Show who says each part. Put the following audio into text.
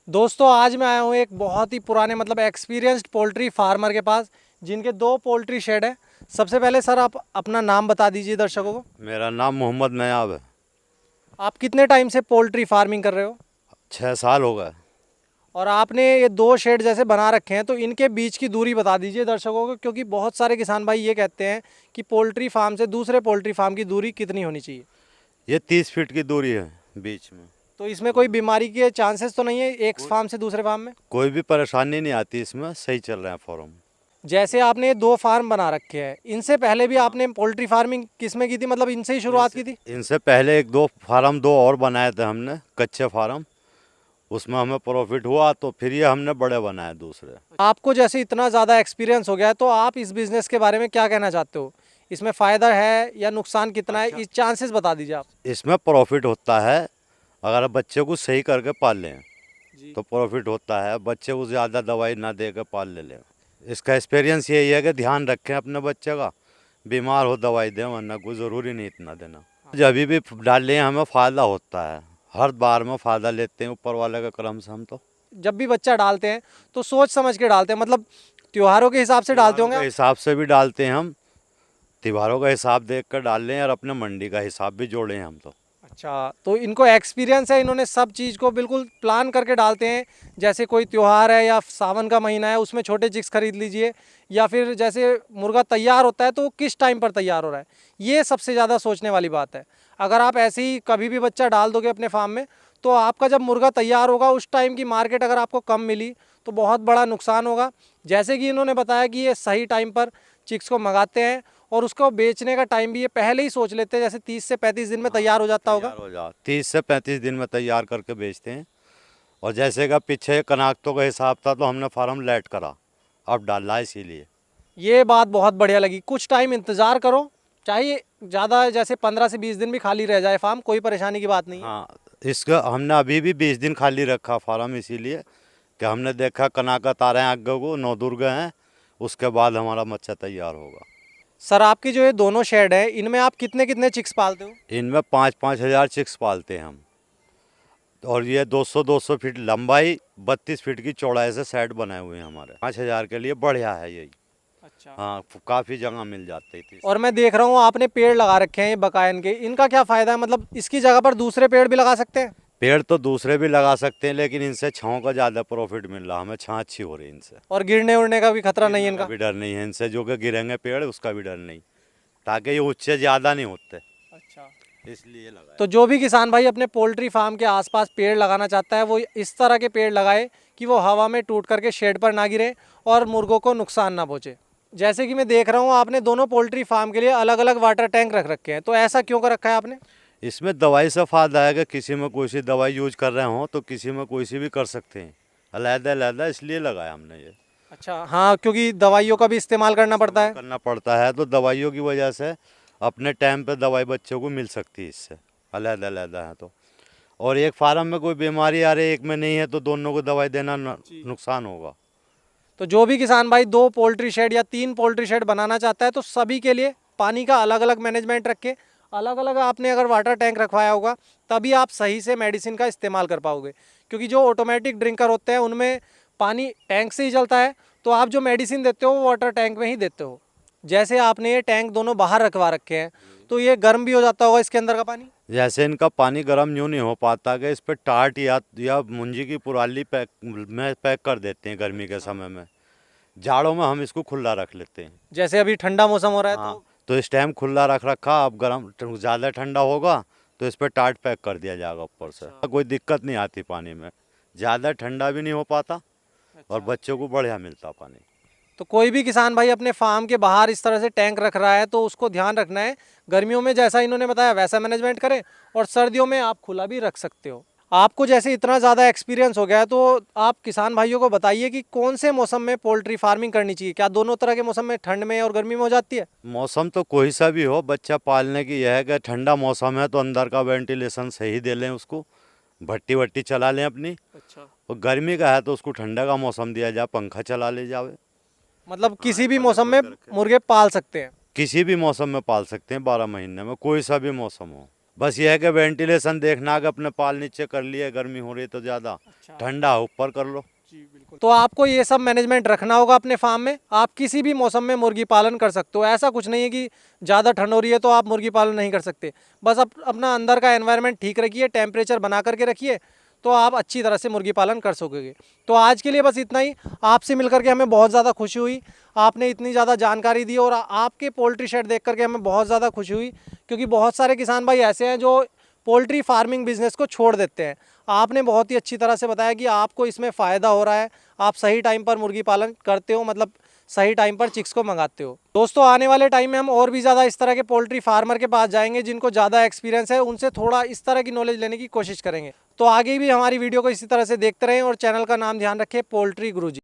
Speaker 1: दोस्तों आज मैं आया हूँ एक बहुत ही पुराने मतलब एक्सपीरियंस्ड पोल्ट्री फार्मर के पास, जिनके 2 पोल्ट्री शेड है। सबसे पहले सर आप अपना नाम बता दीजिए दर्शकों को।
Speaker 2: मेरा नाम मोहम्मद नयाब है।
Speaker 1: आप कितने टाइम से पोल्ट्री फार्मिंग कर रहे हो?
Speaker 2: 6 साल हो गए।
Speaker 1: और आपने ये 2 शेड जैसे बना रखे हैं, तो इनके बीच की दूरी बता दीजिए दर्शकों को, क्योंकि बहुत सारे किसान भाई ये कहते हैं कि पोल्ट्री फार्म से दूसरे पोल्ट्री फार्म की दूरी कितनी होनी चाहिए।
Speaker 2: ये 30 फीट की दूरी है बीच में।
Speaker 1: तो इसमें कोई बीमारी के चांसेस तो नहीं है एक
Speaker 2: कोई
Speaker 1: फार्म से दूसरे फार्म में?
Speaker 2: कोई भी परेशानी नहीं आती, इसमें सही चल रहा है फॉर्म।
Speaker 1: जैसे आपने ये 2 फार्म बना रखे हैं, इनसे पहले भी आपने पोल्ट्री फार्मिंग किस में की थी, मतलब इनसे ही शुरुआत की थी?
Speaker 2: इनसे पहले एक दो फार्म दो और बनाए थे हमने, कच्चे फार्म। उसमें हमें प्रॉफिट हुआ तो फिर ये हमने बड़े बनाए दूसरे।
Speaker 1: आपको जैसे इतना ज़्यादा एक्सपीरियंस हो गया है, तो आप इस बिज़नेस के बारे में क्या कहना चाहते हो? इसमें फ़ायदा है या नुकसान कितना है, इस चांसेस बता दीजिए आप।
Speaker 2: इसमें प्रॉफिट होता है अगर बच्चे को सही करके पाल लें
Speaker 1: जी।
Speaker 2: तो प्रॉफिट होता है। बच्चे को ज़्यादा दवाई ना दे के पाल ले लें। इसका एक्सपीरियंस यही है कि ध्यान रखें अपने बच्चे का, बीमार हो दवाई दें, वरना कोई ज़रूरी नहीं इतना देना। जब भी डाल लें हमें फ़ायदा होता है, हर बार में फ़ायदा लेते हैं ऊपर वाले का करम से हम तो।
Speaker 1: जब भी बच्चा डालते हैं तो सोच समझ के डालते हैं, मतलब त्योहारों के हिसाब से डालते
Speaker 2: त्योहारों
Speaker 1: होंगे
Speaker 2: के
Speaker 1: आप?
Speaker 2: हिसाब से भी डालते हैं हम। त्योहारों का हिसाब देख कर डाल लें और अपने मंडी का हिसाब भी जोड़े हैं हम तो।
Speaker 1: अच्छा, तो इनको एक्सपीरियंस है, इन्होंने सब चीज़ को बिल्कुल प्लान करके डालते हैं। जैसे कोई त्योहार है या सावन का महीना है, उसमें छोटे चिक्स खरीद लीजिए, या फिर जैसे मुर्गा तैयार होता है तो वो किस टाइम पर तैयार हो रहा है, ये सबसे ज़्यादा सोचने वाली बात है। अगर आप ऐसे ही कभी भी बच्चा डाल दोगे अपने फार्म में, तो आपका जब मुर्गा तैयार होगा उस टाइम की मार्केट अगर आपको कम मिली तो बहुत बड़ा नुकसान होगा। जैसे कि इन्होंने बताया कि ये सही टाइम पर चिक्स को मंगाते हैं और उसको बेचने का टाइम भी ये पहले ही सोच लेते हैं, जैसे 30 से 35 दिन में तैयार हो जाता होगा।
Speaker 2: तैयार हो जा 30 से 35 दिन में तैयार करके बेचते हैं। और जैसे का पीछे कनाक्तों का हिसाब था तो हमने फार्म लेट करा, अब डाला इसीलिए।
Speaker 1: ये बात बहुत बढ़िया लगी। कुछ टाइम इंतज़ार करो, चाहे ज़्यादा जैसे 15 से 20 दिन भी खाली रह जाए फार्म, कोई परेशानी की बात नहीं है।
Speaker 2: हाँ, इसका हमने अभी भी 20 दिन खाली रखा फार्म, इसीलिए कि हमने देखा कनाकत आ रहे हैं आगे को, 9 दुर्ग हैं, उसके बाद हमारा मच्छा तैयार होगा।
Speaker 1: सर आपकी जो ये दोनों शेड है, इनमें आप कितने कितने चिक्स पालते हो?
Speaker 2: इनमें 5-5 हज़ार चिक्स पालते हैं हम। और ये 200-200 फीट लंबाई, 32 फीट की चौड़ाई से सेट बनाए हुए हैं हमारे। 5 हज़ार के लिए बढ़िया है यही।
Speaker 1: अच्छा।
Speaker 2: हाँ, काफ़ी जगह मिल जाती थी।
Speaker 1: और मैं देख रहा हूँ आपने पेड़ लगा रखे हैं ये बकायन के, इनका क्या फ़ायदा है, मतलब इसकी जगह पर दूसरे पेड़ भी लगा सकते हैं?
Speaker 2: पेड़ तो दूसरे भी लगा सकते हैं, लेकिन इनसे छाँव का ज़्यादा प्रॉफिट मिल रहा है हमें, छाँ अच्छी हो रही है इनसे।
Speaker 1: और गिरने उड़ने का भी खतरा नहीं है
Speaker 2: गिरने का
Speaker 1: इनका?
Speaker 2: भी डर नहीं है इनसे, जो कि गिरेंगे पेड़ उसका भी डर नहीं, ताकि ये ऊंचे ज़्यादा नहीं होते,
Speaker 1: अच्छा।
Speaker 2: इसलिए लगाया।
Speaker 1: तो जो भी किसान भाई अपने पोल्ट्री फार्म के आसपास पेड़ लगाना चाहता है, वो इस तरह के पेड़ लगाए कि वो हवा में टूट करके शेड पर ना गिरे और मुर्गों को नुकसान ना पहुँचे। जैसे कि मैं देख रहा हूँ आपने दोनों पोल्ट्री फार्म के लिए अलग अलग वाटर टैंक रख रखे हैं, तो ऐसा क्यों कर रखा है आपने?
Speaker 2: इसमें दवाई से फ़ायदा है कि किसी में कोई सी दवाई यूज कर रहे हो तो किसी में कोई सी भी कर सकते हैं, अलग-अलग, इसलिए लगाया हमने ये।
Speaker 1: अच्छा, हाँ, क्योंकि दवाइयों का भी इस्तेमाल करना पड़ता है।
Speaker 2: करना पड़ता है तो दवाइयों की वजह से अपने टाइम पे दवाई बच्चों को मिल सकती है इससे, अलग-अलग है तो। और एक फार्म में कोई बीमारी आ रही है, एक में नहीं है, तो दोनों को दवाई देना नुकसान होगा।
Speaker 1: तो जो भी किसान भाई 2 पोल्ट्री शेड या 3 पोल्ट्री शेड बनाना चाहता है, तो सभी के लिए पानी का अलग अलग मैनेजमेंट रख के, अलग अलग आपने अगर वाटर टैंक रखवाया होगा, तभी आप सही से मेडिसिन का इस्तेमाल कर पाओगे। क्योंकि जो ऑटोमेटिक ड्रिंकर होते हैं उनमें पानी टैंक से ही चलता है, तो आप जो मेडिसिन देते हो वो वाटर टैंक में ही देते हो। जैसे आपने ये टैंक दोनों बाहर रखवा रखे हैं, तो ये गर्म भी हो जाता होगा इसके अंदर का पानी?
Speaker 2: जैसे इनका पानी गर्म यूँ नहीं हो पाता कि इस पर टाट या मुंजी की पुराली पैक में पैक कर देते हैं गर्मी के समय में। जाड़ों में हम इसको खुला रख लेते हैं।
Speaker 1: जैसे अभी ठंडा मौसम हो रहा है
Speaker 2: हाँ,
Speaker 1: तो?
Speaker 2: तो इस टाइम खुला रख रखा, अब गर्म ज़्यादा ठंडा होगा तो इस पर टाट पैक कर दिया जाएगा ऊपर से। कोई दिक्कत नहीं आती पानी में, ज़्यादा ठंडा भी नहीं हो पाता और बच्चों को बढ़िया मिलता पानी।
Speaker 1: तो कोई भी किसान भाई अपने फार्म के बाहर इस तरह से टैंक रख रहा है, तो उसको ध्यान रखना है, गर्मियों में जैसा इन्होंने बताया वैसा मैनेजमेंट करें, और सर्दियों में आप खुला भी रख सकते हो। आपको जैसे इतना ज़्यादा एक्सपीरियंस हो गया है, तो आप किसान भाइयों को बताइए कि कौन से मौसम में पोल्ट्री फार्मिंग करनी चाहिए। क्या दोनों तरह के मौसम में, ठंड में और गर्मी में हो जाती है?
Speaker 2: मौसम तो कोई सा भी हो, बच्चा पालने की यह है कि ठंडा मौसम है तो अंदर का वेंटिलेशन सही दे लें उसको, भट्टी वट्टी चला लें अपनी।
Speaker 1: अच्छा।
Speaker 2: और गर्मी का है तो उसको ठंडा का मौसम दिया जाए, पंखा चला ले जावे।
Speaker 1: मतलब किसी भी मौसम में मुर्गे पाल सकते हैं?
Speaker 2: किसी भी मौसम में पाल सकते हैं, 12 महीने में कोई सा भी मौसम हो। बस ये है कि वेंटिलेशन देखना कि अपने पाल नीचे कर लिए, गर्मी हो रही है तो ज़्यादा, ठंडा है ऊपर कर लो।
Speaker 1: तो आपको ये सब मैनेजमेंट रखना होगा अपने फार्म में। आप किसी भी मौसम में मुर्गी पालन कर सकते हो, ऐसा कुछ नहीं है कि ज़्यादा ठंड हो रही है तो आप मुर्गी पालन नहीं कर सकते। बस अपना अंदर का एनवायरनमेंट ठीक रखिए, टेम्परेचर बना करके रखिए, तो आप अच्छी तरह से मुर्गी पालन कर सकोगे। तो आज के लिए बस इतना ही। आपसे मिलकर के हमें बहुत ज़्यादा खुशी हुई, आपने इतनी ज़्यादा जानकारी दी, और आपके पोल्ट्री शेड देख करके हमें बहुत ज़्यादा खुशी हुई, क्योंकि बहुत सारे किसान भाई ऐसे हैं जो पोल्ट्री फार्मिंग बिजनेस को छोड़ देते हैं। आपने बहुत ही अच्छी तरह से बताया कि आपको इसमें फ़ायदा हो रहा है, आप सही टाइम पर मुर्गी पालन करते हो, मतलब सही टाइम पर चिक्स को मंगाते हो। दोस्तों, आने वाले टाइम में हम और भी ज़्यादा इस तरह के पोल्ट्री फार्मर के पास जाएंगे जिनको ज़्यादा एक्सपीरियंस है, उनसे थोड़ा इस तरह की नॉलेज लेने की कोशिश करेंगे। तो आगे भी हमारी वीडियो को इसी तरह से देखते रहें और चैनल का नाम ध्यान रखें पोल्ट्री गुरुजी।